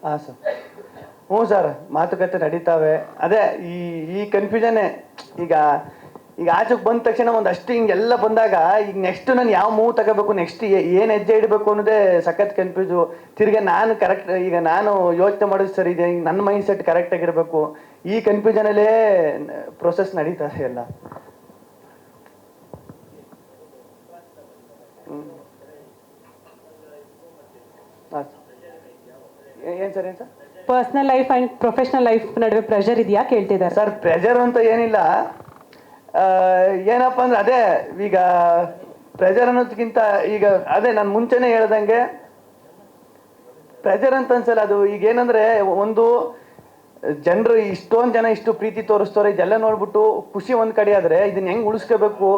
ಹಾಂ ಸರ್. ಹ್ಞೂ ಸರ್, ಮಾತುಕತೆ ನಡೀತಾವೆ. ಅದೇ ಈ ಈ ಕನ್ಫ್ಯೂಷನ್ನೇ. ಈಗ ಈಗ ಆಚೆಗೆ ಬಂದ ತಕ್ಷಣ ಒಂದಷ್ಟು ಹಿಂಗೆಲ್ಲ ಬಂದಾಗ ಈಗ ನೆಕ್ಸ್ಟ್ ನಾನು ಯಾವ ಮೂವ್ ತಗೋಬೇಕು, ನೆಕ್ಸ್ಟ್ ಏನು ಹೆಜ್ಜೆ ಇಡಬೇಕು ಅನ್ನೋದೇ ಸಖತ್ ಕನ್ಫ್ಯೂಸು. ತಿರ್ಗಿ ನಾನು ಕರೆಕ್ಟ್, ಈಗ ನಾನು ಯೋಚನೆ ಮಾಡೋದು ಸರಿ ಇದೆ, ಈಗ ನನ್ನ ಮೈಂಡ್ ಸೆಟ್ ಕರೆಕ್ಟಾಗಿರಬೇಕು. ಈ ಕನ್ಫ್ಯೂಷನಲ್ಲೇ ಪ್ರೊಸೆಸ್ ನಡೀತಾರೆ ಎಲ್ಲ. ಹಾಂ ಏನು ಸರ್, ಏನು sir? Personal life and professional life ನಡುವೆ ಪ್ರೆಷರ್ ಇದೆಯಾ ಕೇಳ್ತಿದ್ದಾರೆ ಸರ್. ಪ್ರೆಷರ್ ಅಂತ ಏನಿಲ್ಲ. ಏನಪ್ಪ ಅಂದ್ರೆ ಅದೇ ಈಗ ಪ್ರೆಷರ್ ಅನ್ನೋದಕ್ಕಿಂತ ಈಗ ಅದೇ ನಾನು ಮುಂಚೆನೇ ಹೇಳ್ದಂಗೆ ಪ್ರೆಷರ್ ಅಂತ ಅನ್ಸಲ್ಲ. ಅದು ಈಗ ಏನಂದ್ರೆ ಒಂದು ಜನರು ಇಷ್ಟೊಂದು ಜನ ಇಷ್ಟು ಪ್ರೀತಿ ತೋರಿಸ್ತವ್ರೆ, ಇದೆಲ್ಲ ನೋಡ್ಬಿಟ್ಟು ಖುಷಿ ಒಂದು ಕಡೆ ಆದರೆ ಇದನ್ನ ಹೆಂಗೆ ಉಳಿಸ್ಕೋಬೇಕು,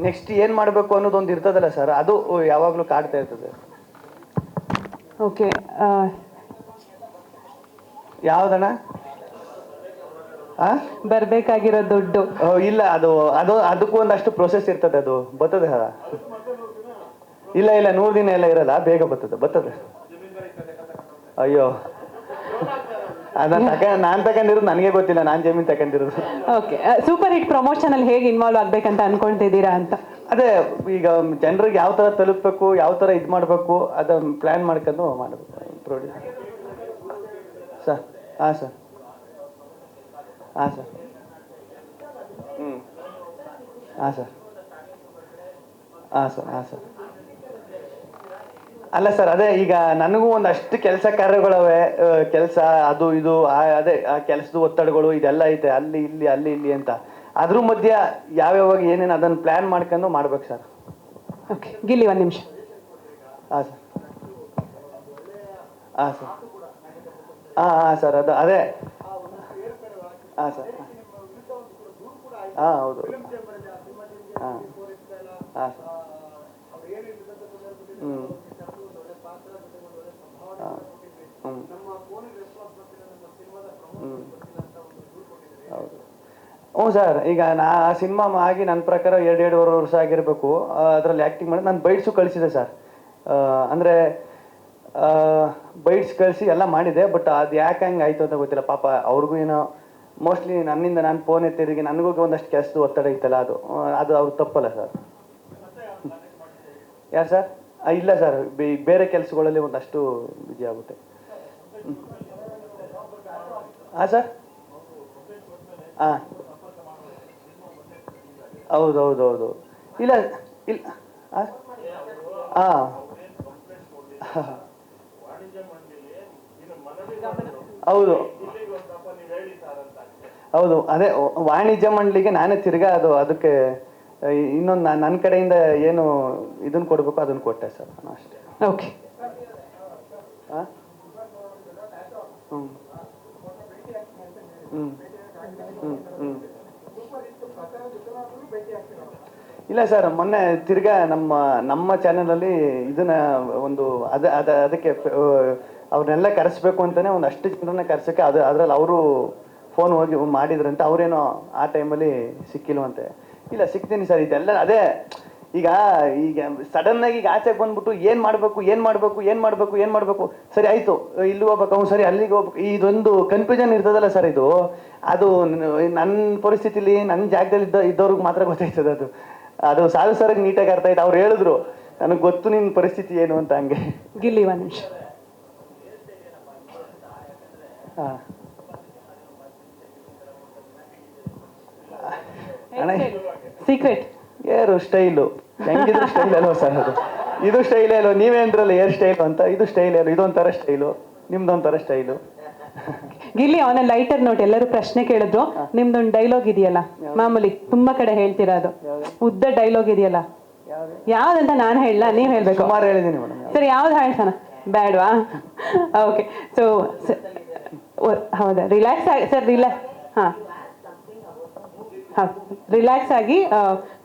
ನೆಕ್ಸ್ಟ್ ಏನು ಮಾಡಬೇಕು ಅನ್ನೋದೊಂದು ಇರ್ತದಲ್ಲ ಸರ್, ಅದು ಯಾವಾಗಲೂ ಕಾಡ್ತಾ ಇರ್ತದೆ. ಓಕೆ, ಯಾವ್ದಣ್ಣ? ಬರ್ಬೇಕಾಗಿರೋ ದುಡ್ಡು ಇಲ್ಲ, ಅದು ಅದು ಅದಕ್ಕೂ ಒಂದಷ್ಟು ಪ್ರೊಸೆಸ್ ಇರ್ತದೆ. ಅದು ಬರ್ತದೆ ಸರ. ಇಲ್ಲ 100 ದಿನ ಎಲ್ಲ ಇರಲ್ಲ, ಬೇಗ ಬರ್ತದೆ. ಅಯ್ಯೋ, ನಾನು ತಗೊಂಡಿರೋದು ನನಗೆ ಗೊತ್ತಿಲ್ಲ, ನಾನು ಜಮೀನು ತಗೊಂಡಿರೋದು. ಓಕೆ, ಸೂಪರ್ ಹಿಟ್ ಪ್ರಮೋಷನ್ ಅಲ್ಲಿ ಹೇಗೆ ಇನ್ವಾಲ್ವ್ ಆಗ್ಬೇಕಂತ ಅನ್ಕೊಳ್ತಿದ್ದೀರಾ ಅಂತ? ಅದೇ ಈಗ ಜನರಿಗೆ ಯಾವ ಥರ ತಲುಪಬೇಕು, ಯಾವ ಥರ ಇದು ಮಾಡಬೇಕು, ಅದನ್ನು ಪ್ಲ್ಯಾನ್ ಮಾಡ್ಕೊಂಡು ಮಾಡಬೇಕು. Produce sir. ಹಾಂ ಸರ್. ಹಾಂ ಸರ್. ಹಾಂ ಸರ್. ಹಾಂ ಸರ್. ಹಾಂ ಸರ್. ಅಲ್ಲ ಸರ್, ಅದೇ ಈಗ ನನಗೂ ಒಂದಷ್ಟು ಕೆಲಸ ಕಾರ್ಯಗಳವೆ, ಕೆಲಸ ಅದು ಇದು, ಅದೇ ಆ ಕೆಲಸದ ಒತ್ತಡಗಳು ಇದೆಲ್ಲ ಐತೆ, ಅಲ್ಲಿ ಇಲ್ಲಿ ಅಂತ. ಅದ್ರ ಮಧ್ಯ ಯಾವ್ಯಾವಾಗ ಏನೇನು ಅದನ್ನು ಪ್ಲ್ಯಾನ್ ಮಾಡ್ಕೊಂಡು ಮಾಡ್ಬೇಕು ಸರ್. ಓಕೆ, ಗಿಲ್ಲಿ 1 ನಿಮಿಷ. ಹಾಂ ಸರ್. ಹಾಂ ಸರ್. ಹಾಂ ಸರ್, ಅದು ಅದೇ. ಹಾಂ ಸರ್. ಹಾಂ, ಹೌದು. ಹಾಂ. ಹಾಂ ಸರ್. ಹ್ಞೂ. ಹಾಂ. ಹ್ಞೂ. ಹೌದು. ಹ್ಞೂ ಸರ್, ಈಗ ಆ ಸಿನಿಮಾ ಆಗಿ ನನ್ನ ಪ್ರಕಾರ 2.5 ವರ್ಷ ಆಗಿರಬೇಕು. ಅದರಲ್ಲಿ ಆ್ಯಕ್ಟಿಂಗ್ ಮಾಡಿ ನಾನು ಬೈಟ್ಸು ಕಳಿಸಿದೆ ಸರ್. ಅಂದರೆ ಬೈಟ್ಸ್ ಕಳಿಸಿ ಎಲ್ಲ ಮಾಡಿದೆ. ಬಟ್ ಅದು ಯಾಕೆ ಹಂಗೆ ಆಯಿತು ಅಂತ ಗೊತ್ತಿಲ್ಲ. ಪಾಪ ಅವ್ರಿಗೂ ಏನೋ ಮೋಸ್ಟ್ಲಿ ನನ್ನಿಂದ ನಾನು ಫೋನ್ ಎತ್ತಿರಿಗೆ ನನಗೂ ಒಂದಷ್ಟು ಕೆಲಸದ ಒತ್ತಡ ಇತ್ತಲ್ಲ, ಅದು ಅವ್ರು ತಪ್ಪಲ್ಲ ಸರ್. ಯಾರು ಸರ್? ಇಲ್ಲ ಸರ್, ಬೇರೆ ಕೆಲಸಗಳಲ್ಲಿ ಒಂದಷ್ಟು ಬಿಜಿ ಆಗುತ್ತೆ. ಹಾಂ ಸರ್. ಹಾಂ, ಹೌದು. ಇಲ್ಲ. ಹಾಂ. ಹೌದು, ಅದೇ ವಾಣಿಜ್ಯ ಮಂಡಳಿಗೆ ನಾನೇ ತಿರ್ಗಾ ಅದಕ್ಕೆ ಇನ್ನೊಂದು ನನ್ನ ಕಡೆಯಿಂದ ಏನು ಇದನ್ನು ಕೊಡಬೇಕು ಅದನ್ನು ಕೊಟ್ಟೆ ಸರ್ ನಾನು ಅಷ್ಟೇ. ಓಕೆ. ಹಾಂ. ಇಲ್ಲ ಸರ್, ಮೊನ್ನೆ ತಿರ್ಗಾ ನಮ್ಮ ಚಾನೆಲಲ್ಲಿ ಇದನ್ನ ಒಂದು ಅದಕ್ಕೆ ಅವ್ರನ್ನೆಲ್ಲ ಕರೆಸ್ಬೇಕು ಅಂತಲೇ ಒಂದಷ್ಟು ಜನರನ್ನ ಕರೆಸೋಕ್ಕೆ ಅದರಲ್ಲಿ ಅವರು ಫೋನ್ ಹೋಗಿ ಮಾಡಿದ್ರಂತೆ. ಅವರೇನೋ ಆ ಟೈಮಲ್ಲಿ ಸಿಕ್ಕಿಲ್ವಂತೆ. ಇಲ್ಲ, ಸಿಗ್ತೀನಿ ಸರ್. ಇದೆಲ್ಲ ಅದೇ ಈಗ ಸಡನ್ನಾಗಿ ಈಗ ಆಚೆಗೆ ಬಂದ್ಬಿಟ್ಟು ಏನು ಮಾಡಬೇಕು ಸರಿ ಆಯಿತು, ಇಲ್ಲಿ ಹೋಗ್ಬೇಕು, ಸರಿ ಅಲ್ಲಿಗೆ ಹೋಗ್ಬೇಕು, ಇದೊಂದು ಕನ್ಫ್ಯೂಷನ್ ಇರ್ತದಲ್ಲ ಸರ್. ಅದು ನನ್ನ ಪರಿಸ್ಥಿತಿಲಿ ನನ್ನ ಜಾಗದಲ್ಲಿ ಇದ್ದವ್ರಿಗೆ ಮಾತ್ರ ಗೊತ್ತಾಯ್ತದೆ. ಅದು ಸಾಲು ಸರಿಗೆ ನೀಟಾಗಿ ಅರ್ಥ ಆಯ್ತು. ಅವ್ರು ಹೇಳಿದ್ರು ನನಗೆ ಗೊತ್ತು ನಿನ್ನ ಪರಿಸ್ಥಿತಿ ಏನು ಅಂತ. ಹಂಗೆ ಗಿಲ್ಲಿ 1 ನಿಮಿಷ. ಹಾಂ ಅಣ್ಣ, ಸೀಕ್ರೆಟ್ ಏರು ಸ್ಟೈಲು ಹೆಂಗಿದ್ರು ಸ್ಟೈಲ್ ಅಲ್ವ ಸರ್? ಇದು ಸ್ಟೈಲ್ ಅಲ್ವ? ನೀವೇ ಅಂದ್ರಲ್ಲ ಏರ್ ಸ್ಟೈಲು ಅಂತ. ಇದು ಸ್ಟೈಲ್ ಅಲ್ವ? ಇದೊಂಥರ ಸ್ಟೈಲು, ನಿಮ್ದೊಂಥರ ಸ್ಟೈಲು. ಗಿಲ್ಲಿ, ಅವನ ಲೈಟರ್ ನೋಟ್. ಎಲ್ಲರೂ ಪ್ರಶ್ನೆ ಕೇಳಿದ್ರು, ನಿಮ್ದೊಂದು ಡೈಲಾಗ್ ಇದೆಯಲ್ಲ, ಮಾಮೂಲಿ ತುಂಬಾ ಕಡೆ ಹೇಳ್ತಿರೋದು ಉದ್ದ ಡೈಲಾಗ್ ಇದೆಯಲ್ಲ, ಯಾವ್ದಂತ ನಾನು ಹೇಳಲ್ಲ, ನೀವ್ ಹೇಳ್ಬೇಕು. ಸುಮಾರು ಹೇಳಿದೀನಿ ಮೇಡಮ್. ಸರಿ, ಯಾವ್ದು ಹೇಳ್ತಾನ? ಬೇಡವಾ? ಓಕೆ. ಸೊ ಹೌದಾ, ರಿಲ್ಯಾಕ್ಸ್ ಆಗಿ ಸರ್. ರಿಲ್ಯಾಕ್ಸ್ ಆಗಿ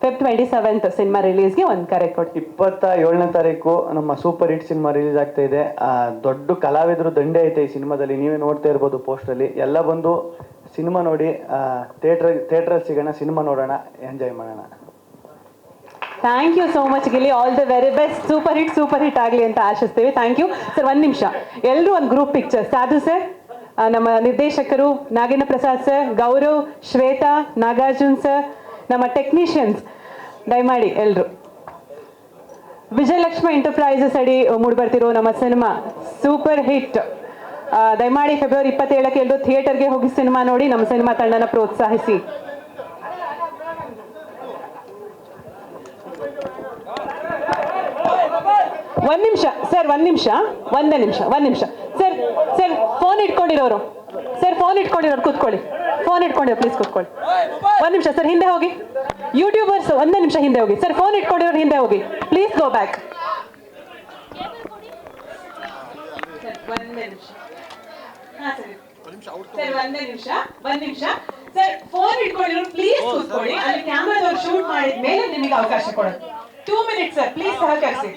Feb 27 ಸಿನಿಮಾ ರಿಲೀಸ್ಗೆ ಒಂದು ಕರೆ ಕೊಡಿ. 27ನೇ ತಾರೀಕು ನಮ್ಮ ಸೂಪರ್ ಹಿಟ್ ಸಿನಿಮಾ ರಿಲೀಸ್ ಆಗ್ತಾ ಇದೆ. ದೊಡ್ಡ ಕಲಾವಿದರು ದಂಡೆ ಐತೆ ಈ ಸಿನಿಮಾದಲ್ಲಿ. ನೀವೇ ನೋಡ್ತಾ ಇರ್ಬೋದು ಪೋಸ್ಟಲ್ಲಿ. ಎಲ್ಲ ಬಂದು ಸಿನಿಮಾ ನೋಡಿ, ಥಿಯೇಟ್ರಲ್ಲಿ ಸಿಗೋಣ, ಸಿನಿಮಾ ನೋಡೋಣ, ಎಂಜಾಯ್ ಮಾಡೋಣ. Thank you so much Gilli, all the very best, super hit ಆಗಲಿ ಅಂತ ಆಶಿಸ್ತೀವಿ. Thank you sir. ಒಂದು ನಿಮಿಷ, ಎಲ್ಲರೂ ಒಂದು ಗ್ರೂಪ್ ಪಿಕ್ಚರ್. ಸಾಧು ಸರ್, ನಮ್ಮ ನಿರ್ದೇಶಕರು ನಾಗೇಂದ್ರ ಪ್ರಸಾದ್ ಸರ್, ಗೌರವ್, ಶ್ವೇತಾ, ನಾಗಾರ್ಜುನ್ ಸರ್, ನಮ್ಮ ಟೆಕ್ನಿಷಿಯನ್ಸ್ ದಯಮಾಡಿ ಎಲ್ಲರೂ. ವಿಜಯಲಕ್ಷ್ಮಿ ಎಂಟರ್ಪ್ರೈಸಸ್ ಅಡಿ ಮೂಡಿಬರ್ತಿರೋ ನಮ್ಮ ಸಿನಿಮಾ ಸೂಪರ್ ಹಿಟ್. ದಯಮಾಡಿ ಫೆಬ್ರವರಿ 27ಕ್ಕೆ ಎಲ್ಲರೂ ಥಿಯೇಟರ್ಗೆ ಹೋಗಿ ಸಿನಿಮಾ ನೋಡಿ ನಮ್ಮ ಸಿನಿಮಾ ತಂಡನ ಪ್ರೋತ್ಸಾಹಿಸಿ. ಒಂದ್ ನಿಮಿಷ ಸರ್, ಒಂದೇ ನಿಮಿಷ ಸರ್, ಫೋನ್ ಇಟ್ಕೊಂಡಿರೋರು ಕೂತ್ಕೊಳ್ಳಿ. ಫೋನ್ ಇಟ್ಕೊಂಡಿರೋ ಪ್ಲೀಸ್ ಕೂತ್ಕೊಳ್ಳಿ. ಒಂದ್ ನಿಮಿಷ ಸರ್, ಹಿಂದೆ ಹೋಗಿ. ಯೂಟ್ಯೂಬರ್ಸ್ ಒಂದೇ ನಿಮಿಷ ಹಿಂದೆ ಹೋಗಿ ಸರ್. ಫೋನ್ ಇಟ್ಕೊಂಡಿರೋರು ಹಿಂದೆ ಹೋಗಿ ಪ್ಲೀಸ್. Go back. ಒಂದೇ ನಿಮಿಷ ಸರ್, ಫೋನ್ ಇಟ್ಕೊಂಡಿರೋರು ಪ್ಲೀಸ್ ಕೂತ್ಕೊಳ್ಳಿ. ಅಲ್ಲಿ ಕ್ಯಾಮ್ರಾದವ್ರು ಶೂಟ್ ಮಾಡಿದ್ಮೇಲೆ ನಿಮಗೆ ಅವಕಾಶ ಕೊಡೋದು. 2 minutes ಸರ್, ಪ್ಲೀಸ್ ಸಹಕರಿಸಿ.